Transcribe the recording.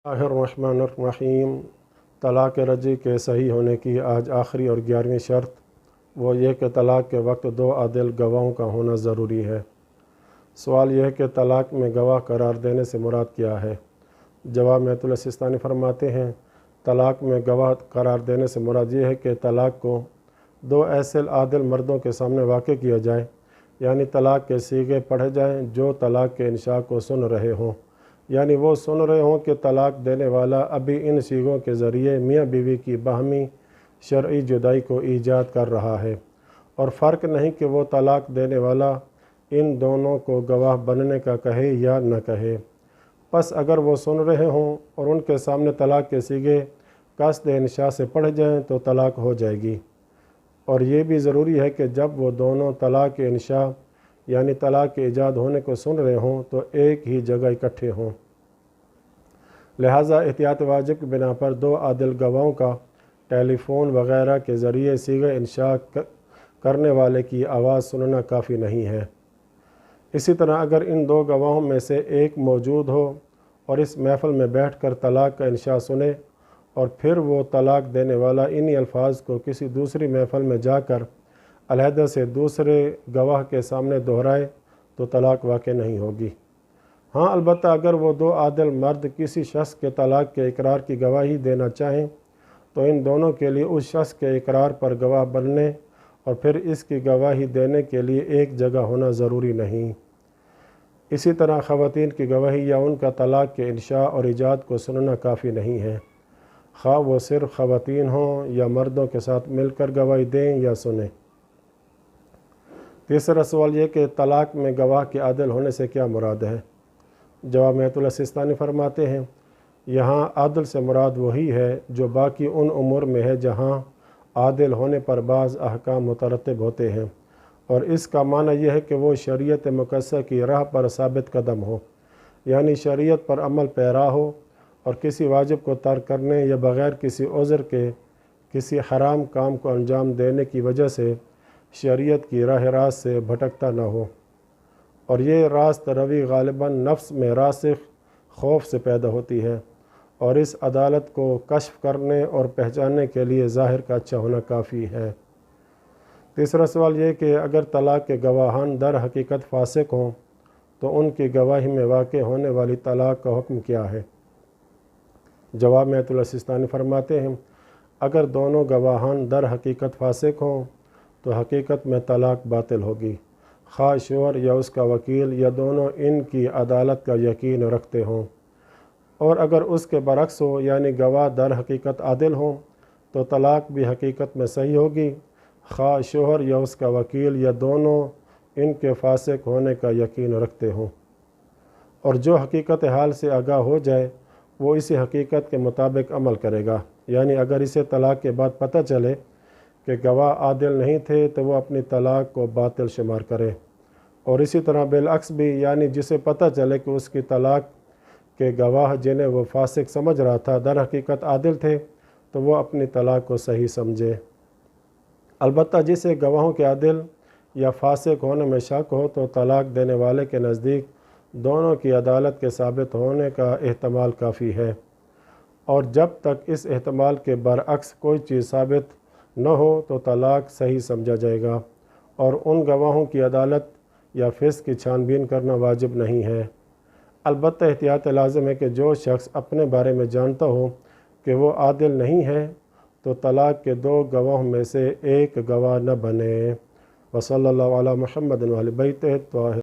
الرحمن طلاق رجعی کے صحیح ہونے کی آج آخری اور 11ویں شرط وہ یہ کہ طلاق کے وقت 2 عادل گواہوں کا ہونا ضروری ہے۔ سوال یہ ہے کہ طلاق میں گواہ قرار دینے سے مراد کیا ہے؟ جواب میں السیستانی فرماتے ہیں، طلاق میں گواہ قرار دینے سے مراد یہ ہے کہ طلاق کو 2 ایسے عادل مردوں کے سامنے واقع کیا جائے، یعنی طلاق کے صیغے پڑھے جائیں جو طلاق کے انشاء کو سن رہے ہوں، یعنی وہ سن رہے ہوں کہ طلاق دینے والا ابھی ان صیغوں کے ذریعے میاں بیوی کی باہمی شرعی جدائی کو ایجاد کر رہا ہے، اور فرق نہیں کہ وہ طلاق دینے والا ان دونوں کو گواہ بننے کا کہے یا نہ کہے۔ پس اگر وہ سن رہے ہوں اور ان کے سامنے طلاق کے صیغے قصد انشاء سے پڑھ جائیں تو طلاق ہو جائے گی، اور یہ بھی ضروری ہے کہ جب وہ دونوں طلاق کے انشاء یعنی طلاق کے ایجاد ہونے کو سن رہے ہوں تو ایک ہی جگہ اکٹھے ہوں۔ لہٰذا احتیاط واجب کی بنا پر 2 عادل گواہوں کا ٹیلی فون وغیرہ کے ذریعے صیغہ انشاء کرنے والے کی آواز سننا کافی نہیں ہے۔ اسی طرح اگر ان 2 گواہوں میں سے ایک موجود ہو اور اس محفل میں بیٹھ کر طلاق کا انشاء سنے اور پھر وہ طلاق دینے والا انہی الفاظ کو کسی دوسری محفل میں جا کر علیحدہ سے دوسرے گواہ کے سامنے دہرائے تو طلاق واقع نہیں ہوگی۔ ہاں البتہ اگر وہ 2 عادل مرد کسی شخص کے طلاق کے اقرار کی گواہی دینا چاہیں تو ان دونوں کے لیے اس شخص کے اقرار پر گواہ بننے اور پھر اس کی گواہی دینے کے لیے ایک جگہ ہونا ضروری نہیں۔ اسی طرح خواتین کی گواہی یا ان کا طلاق کے انشاء اور ایجاد کو سننا کافی نہیں ہے، خواہ وہ صرف خواتین ہوں یا مردوں کے ساتھ مل کر گواہی دیں یا سنیں۔ تیسرا سوال یہ کہ طلاق میں گواہ کے عادل ہونے سے کیا مراد ہے؟ جواب میں السیستانی فرماتے ہیں، یہاں عادل سے مراد وہی ہے جو باقی ان امور میں ہے جہاں عادل ہونے پر بعض احکام مترتب ہوتے ہیں، اور اس کا معنی یہ ہے کہ وہ شریعت مقدسہ کی راہ پر ثابت قدم ہو، یعنی شریعت پر عمل پیرا ہو اور کسی واجب کو ترک کرنے یا بغیر کسی عذر کے کسی حرام کام کو انجام دینے کی وجہ سے شریعت کی راہ راست سے بھٹکتا نہ ہو، اور یہ راست روی غالباً نفس میں راسخ خوف سے پیدا ہوتی ہے، اور اس عدالت کو کشف کرنے اور پہچاننے کے لیے ظاہر کا اچھا ہونا کافی ہے۔ تیسرا سوال یہ کہ اگر طلاق کے گواہان در حقیقت فاسق ہوں تو ان کی گواہی میں واقع ہونے والی طلاق کا حکم کیا ہے؟ جواب میں السیستانی فرماتے ہیں، اگر دونوں گواہان در حقیقت فاسق ہوں تو حقیقت میں طلاق باطل ہوگی، خواہ شوہر یا اس کا وکیل یا دونوں ان کی عدالت کا یقین رکھتے ہوں، اور اگر اس کے برعکس ہو یعنی گواہ در حقیقت عادل ہوں تو طلاق بھی حقیقت میں صحیح ہوگی، خواہ شوہر یا اس کا وکیل یا دونوں ان کے فاسق ہونے کا یقین رکھتے ہوں، اور جو حقیقت حال سے آگاہ ہو جائے وہ اسی حقیقت کے مطابق عمل کرے گا، یعنی اگر اسے طلاق کے بعد پتہ چلے کہ گواہ عادل نہیں تھے تو وہ اپنی طلاق کو باطل شمار کرے، اور اسی طرح بالعکس بھی، یعنی جسے پتہ چلے کہ اس کی طلاق کے گواہ جنہیں وہ فاسق سمجھ رہا تھا در حقیقت عادل تھے تو وہ اپنی طلاق کو صحیح سمجھے۔ البتہ جسے گواہوں کے عادل یا فاسق ہونے میں شک ہو تو طلاق دینے والے کے نزدیک دونوں کی عدالت کے ثابت ہونے کا احتمال کافی ہے، اور جب تک اس احتمال کے برعکس کوئی چیز ثابت نہ ہو تو طلاق صحیح سمجھا جائے گا، اور ان گواہوں کی عدالت یا فسق کی چھان بین کرنا واجب نہیں ہے۔ البتہ احتیاط لازم ہے کہ جو شخص اپنے بارے میں جانتا ہو کہ وہ عادل نہیں ہے تو طلاق کے 2 گواہوں میں سے ایک گواہ نہ بنے۔ وصلی اللہ علی محمد و آل بیتہ الطاہرین۔